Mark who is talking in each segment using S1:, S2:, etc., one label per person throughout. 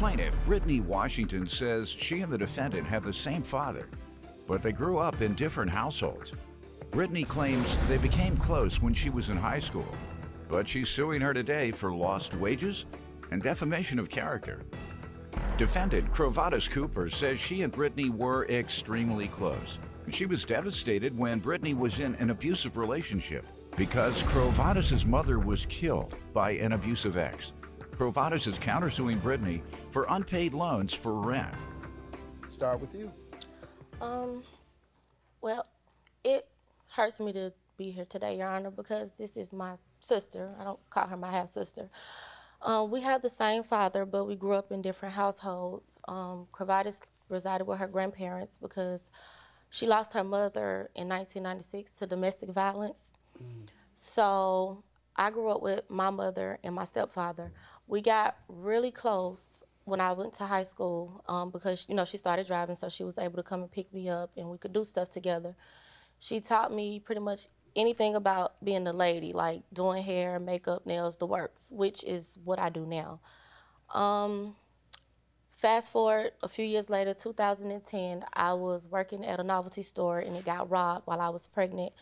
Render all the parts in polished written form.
S1: Plaintiff Brittany Washington says she and the defendant have the same father, but they grew up in different households. Brittany claims they became close when she was in high school, but she's suing her today for lost wages and defamation of character. Defendant Mathis Cooper says she and Brittany were extremely close. She was devastated when Brittany was in an abusive relationship because Mathis' mother was killed by an abusive ex. Mathis is countersuing Brittany for unpaid loans for rent.
S2: Start with you.
S3: Well, it hurts me to be here today, Your Honor, because this is my sister. I don't call her my half-sister. We have the same father, but we grew up in different households. Mathis resided with her grandparents because she lost her mother in 1996 to domestic violence. So I grew up with my mother and my stepfather. We got really close when I went to high school because, she started driving, so she was able to come and pick me up and we could do stuff together. She taught me pretty much anything about being a lady, like doing hair, makeup, nails, the works, which is what I do now. Fast forward a few years later, 2010, I was working at a novelty store and it got robbed while I was pregnant.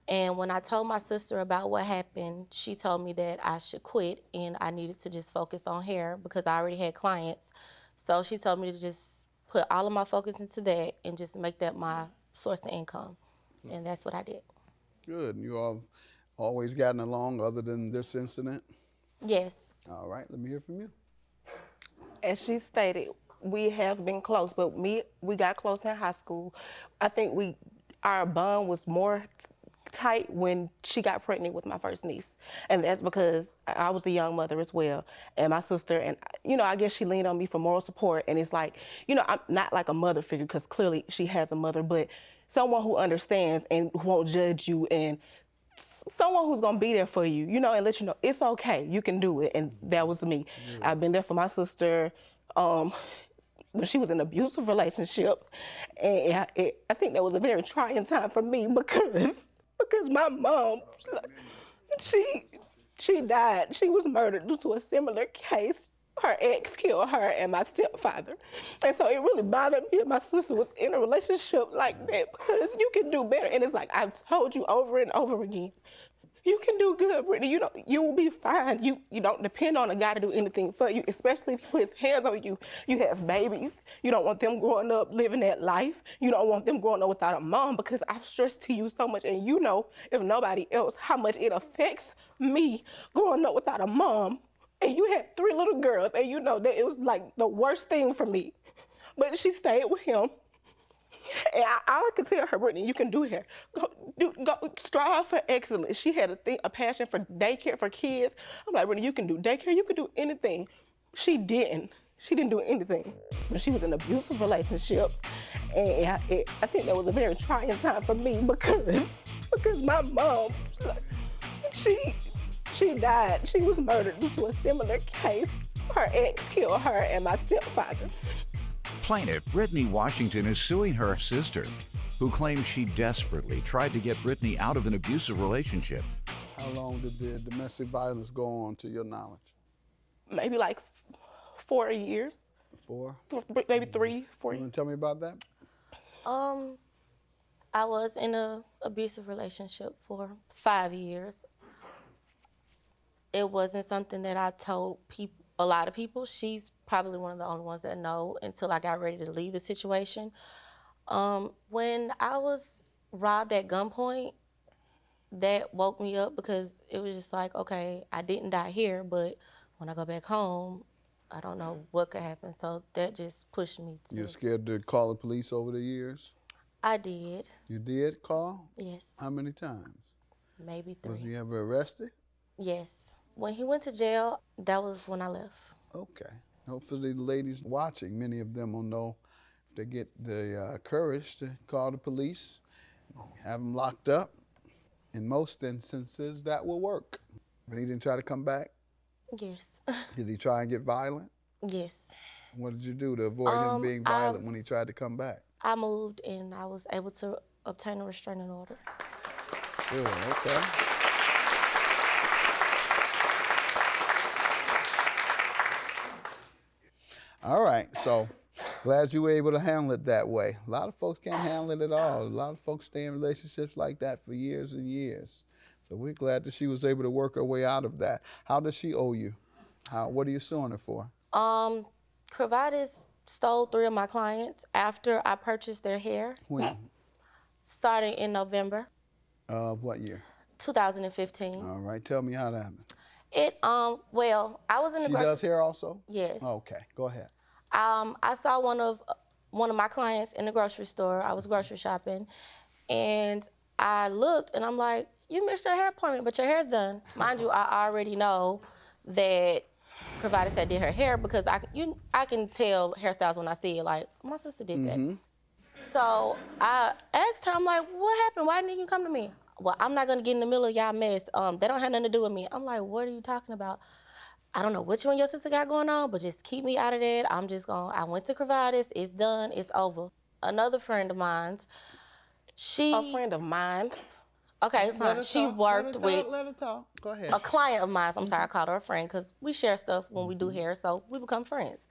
S3: And when I told my sister about what happened, she told me that I should quit and I needed to just focus on hair because I already had clients. So she told me to just put all of my focus into that and just make that my source of income. And that's what I did.
S2: Good. You all always gotten along other than this incident?
S3: Yes.
S2: All right, let me hear from you.
S4: As she stated, we have been close, but we got close in high school. I think our bond was more tight when she got pregnant with my first niece. And that's because I was a young mother as well. And my sister, and I guess she leaned on me for moral support. And it's like, I'm not like a mother figure because clearly she has a mother, but someone who understands and won't judge you and someone who's gonna be there for you, and let you know it's okay, you can do it. And that was me. I've been there for my sister when she was in an abusive relationship. And I think that was a very trying time for me because my mom, she died. She was murdered due to a similar case. Her ex killed her and my stepfather. And so it really bothered me that my sister was in a relationship like that because you can do better. And it's like I've told you over and over again, you can do good, Brittany. You will be fine. You don't depend on a guy to do anything for you, especially if he puts hands on you. You have babies. You don't want them growing up living that life. You don't want them growing up without a mom because I've stressed to you so much. And if nobody else, how much it affects me growing up without a mom. And you had 3 little girls, and that it was like the worst thing for me. But she stayed with him. And all I could tell her, Brittany, you can do hair. Go strive for excellence. She had a passion for daycare for kids. I'm like, Brittany, you can do daycare, you can do anything. She didn't. She didn't do anything. But she was in an abusive relationship. And I think that was a very trying time for me because my mom, she died. She was murdered due to a similar case. Her ex killed her and my stepfather.
S1: Plaintiff Brittany Washington is suing her sister, who claims she desperately tried to get Brittany out of an abusive relationship.
S2: How long did the domestic violence go on, to your knowledge?
S4: Maybe like 4 years.
S2: 4?
S4: Maybe 3, 4
S2: You
S4: years.
S2: want to tell me about that?
S3: I was in an abusive relationship for 5 years. It wasn't something that I told a lot of people. She's probably one of the only ones that know until I got ready to leave the situation. When I was robbed at gunpoint, that woke me up because it was just like, okay, I didn't die here, but when I go back home, I don't know what could happen. So that just pushed me to...
S2: You're scared to call the police over the years?
S3: I did.
S2: You did call?
S3: Yes.
S2: How many times?
S3: Maybe 3.
S2: Was he ever arrested?
S3: Yes. When he went to jail, that was when I left.
S2: Okay. Hopefully the ladies watching, many of them will know if they get the courage to call the police, have them locked up. In most instances, that will work. But he didn't try to come back?
S3: Yes.
S2: Did he try and get violent?
S3: Yes.
S2: What did you do to avoid him being violent when he tried to come back?
S3: I moved and I was able to obtain a restraining order.
S2: Good, okay. All right, so glad you were able to handle it that way. A lot of folks can't handle it at all. A lot of folks stay in relationships like that for years and years. So we're glad that she was able to work her way out of that. How does she owe you? What are you suing her for?
S3: Providers stole 3 of my clients after I purchased their hair.
S2: When?
S3: Starting in November.
S2: Of what year?
S3: 2015.
S2: All right, tell me how that happened.
S3: Well, I was in the
S2: She does hair also?
S3: Yes.
S2: Okay, go ahead.
S3: I saw one of my clients in the grocery store. I was grocery shopping, and I looked, and I'm like, "You missed your hair appointment, but your hair's done." Mind you, I already know that providers that did her hair because I can tell hairstyles when I see it. Like, my sister did that. So I asked her, I'm like, "What happened? Why didn't you come to me?" "Well, I'm not gonna get in the middle of y'all mess. They don't have nothing to do with me." I'm like, "What are you talking about?" "I don't know which one your sister got going on, but just keep me out of that. I went to Providers. It's done. It's over." Another friend of mine,
S4: A friend of mine.
S3: okay, fine. She worked with
S2: Let her talk. Go ahead.
S3: a client of mine. I'm sorry, I called her a friend because we share stuff when we do hair, so we become friends.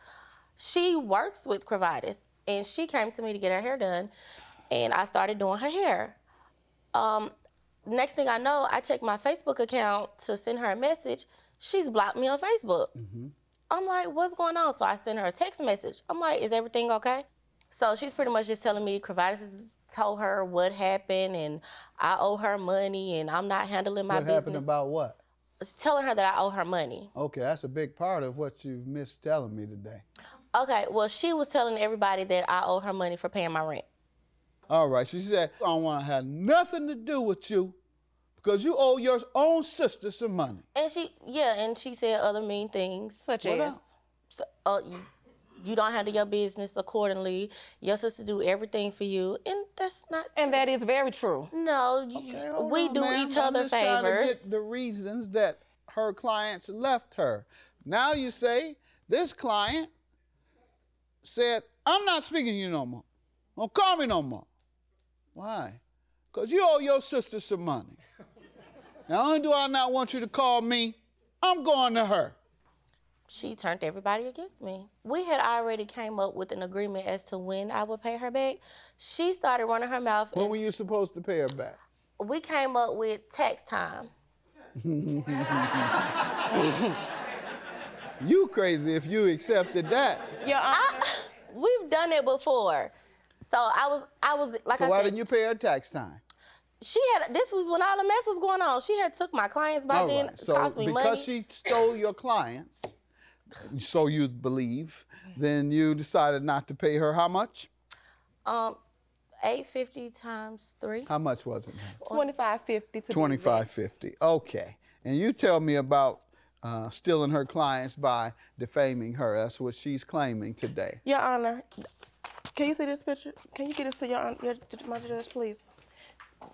S3: She works with Providers, and she came to me to get her hair done, and I started doing her hair. Next thing I know, I checked my Facebook account to send her a message. She's blocked me on Facebook. I'm like, "What's going on?" So I sent her a text message. I'm like, "Is everything okay?" So she's pretty much just telling me Providers told her what happened and I owe her money and I'm not handling my business.
S2: What happened about what?
S3: She's telling her that I owe her money.
S2: Okay, that's a big part of what you've missed telling me today.
S3: Okay, well, she was telling everybody that I owe her money for paying my rent.
S2: All right, she said, "I don't want to have nothing to do with you because you owe your own sister some money."
S3: And she said other mean things.
S4: Such
S2: What
S4: as?
S2: else?
S3: So, you don't handle your business accordingly. Your sister do everything for you, and that's not.
S4: And that is very true.
S3: No,
S2: Okay, hold
S3: we
S2: on,
S3: do
S2: ma'am.
S3: each other
S2: I'm just trying to
S3: favors.
S2: get the reasons that her clients left her. Now you say this client said, "I'm not speaking to you no more. Don't call me no more." Why? Because you owe your sister some money. Not only do I not want you to call me, I'm going to her.
S3: She turned everybody against me. We had already came up with an agreement as to when I would pay her back. She started running her mouth.
S2: When were you supposed to pay her back?
S3: We came up with tax time.
S2: You crazy if you accepted that.
S3: We've done it before. So I was like
S2: So
S3: I
S2: why
S3: said,
S2: didn't you pay her tax time?
S3: this was when all the mess was going on. She had took my clients by
S2: All
S3: then,
S2: right. So
S3: cost me
S2: because
S3: money.
S2: she stole your clients, so you believe, then you decided not to pay her how much?
S3: $850 times 3.
S2: How much was it?
S4: $25.50 to
S2: $25.50. Okay. And you tell me about stealing her clients by defaming her. That's what she's claiming today.
S4: Your Honor, can you see this picture? Can you get this to my judge, please?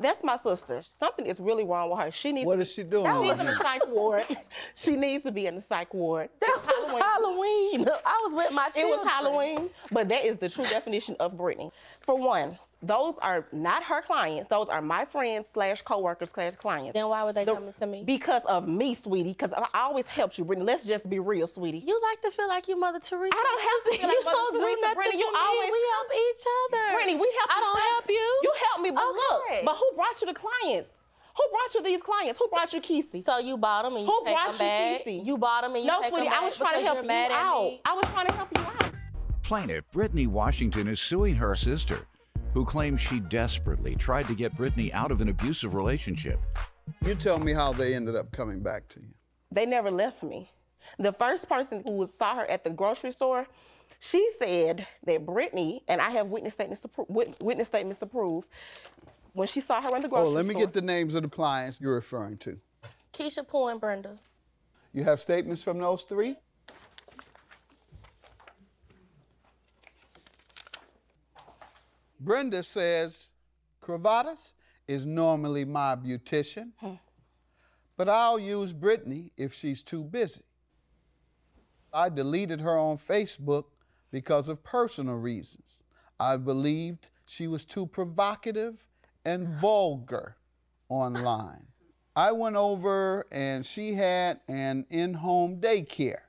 S4: That's my sister. Something is really wrong with her. She needs.
S2: What is she doing?
S4: She's in the psych ward. She needs to be in the psych ward.
S3: That was Halloween. I was with my
S4: It
S3: children.
S4: was Halloween, but that is the true definition of Brittany. For one, those are not her clients. Those are my friends / co-workers / clients.
S3: Then why were they coming to me?
S4: Because of me, sweetie. Because I always helped you, Brittany. Let's just be real, sweetie.
S3: You like to feel like you Mother Teresa.
S4: I don't have to feel like
S3: You
S4: Mother
S3: don't do
S4: Teresa,
S3: nothing
S4: Brittany. You
S3: for me.
S4: always
S3: We help each other.
S4: Brittany, we help
S3: I
S4: each
S3: don't
S4: other.
S3: help you.
S4: You help me, but
S3: Okay.
S4: look. But who brought you the clients? Who brought you these clients? Who brought you Kesey?
S3: So you bought them and you
S4: Who
S3: take
S4: brought
S3: them back.
S4: you Kesey?
S3: You bought them and you
S4: No,
S3: take
S4: sweetie,
S3: them back
S4: I was trying to
S3: because
S4: help
S3: you're
S4: you
S3: mad at
S4: out.
S3: me.
S4: I was trying to help you out.
S1: Plaintiff Brittany Washington is suing her sister, who claims she desperately tried to get Brittany out of an abusive relationship.
S2: You tell me how they ended up coming back to you.
S4: They never left me. The first person who saw her at the grocery store, she said that Brittany, and I have witness statements to prove, when she saw her in the grocery store.
S2: Let me get the names of the clients you're referring to.
S3: Keisha, Pooh, and Brenda.
S2: You have statements from those three? Brenda says, Cravatas is normally my beautician, but I'll use Brittany if she's too busy. I deleted her on Facebook because of personal reasons. I believed she was too provocative and vulgar online. I went over and she had an in-home daycare.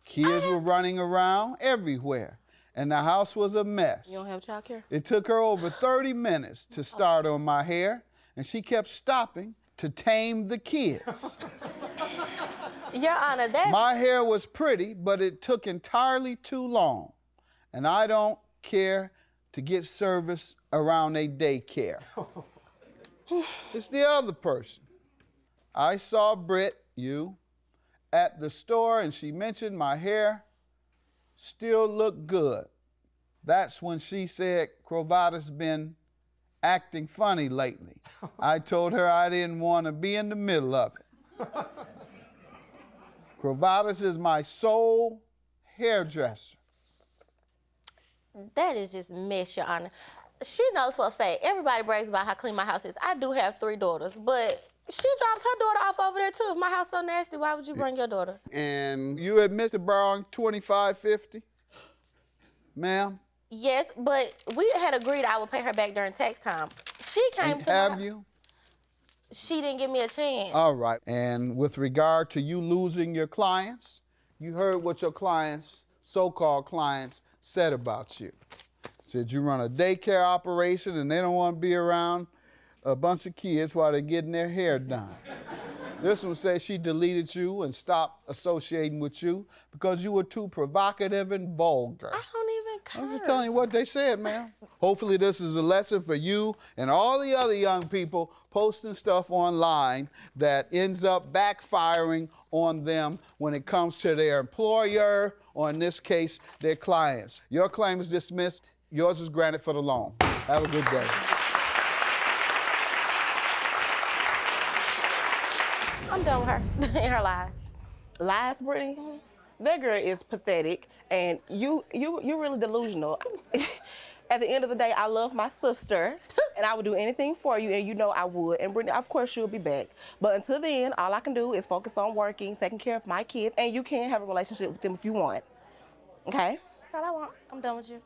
S2: Kids were running around everywhere, and the house was a mess.
S4: You don't have child care?
S2: It took her over 30 minutes to start on my hair, and she kept stopping to tame the kids.
S3: Your Honor, that's...
S2: My hair was pretty, but it took entirely too long, and I don't care to get service around a daycare. It's the other person. I saw Britt, you, at the store, and she mentioned my hair still looked good. That's when she said Crovata's been acting funny lately. I told her I didn't want to be in the middle of it. Crovata's is my sole hairdresser.
S3: That is just mess, Your Honor. She knows for a fact. Everybody brags about how clean my house is. I do have 3 daughters, but she drops her daughter off over there too. If my house so nasty, why would you bring your daughter?
S2: And you admit to borrowing $25.50, ma'am?
S3: Yes, but we had agreed I would pay her back during tax time. She came to
S2: Have you?
S3: She didn't give me a chance.
S2: All right. And with regard to you losing your clients, you heard what your clients, so-called clients, said about you. Said you run a daycare operation and they don't want to be around a bunch of kids while they're getting their hair done. This one says she deleted you and stopped associating with you because you were too provocative and vulgar.
S3: I don't even curse.
S2: I'm just telling you what they said, ma'am. Hopefully this is a lesson for you and all the other young people posting stuff online that ends up backfiring on them when it comes to their employer, or in this case, their clients. Your claim is dismissed. Yours is granted for the loan. Have a good day.
S3: I'm done with her and her lies.
S4: Lies, Brittany? That girl is pathetic, and you're really delusional. At the end of the day, I love my sister, and I would do anything for you, and you know I would. And Brittany, of course, she'll be back. But until then, all I can do is focus on working, taking care of my kids, and you can have a relationship with them if you want. Okay?
S3: That's all I want. I'm done with you.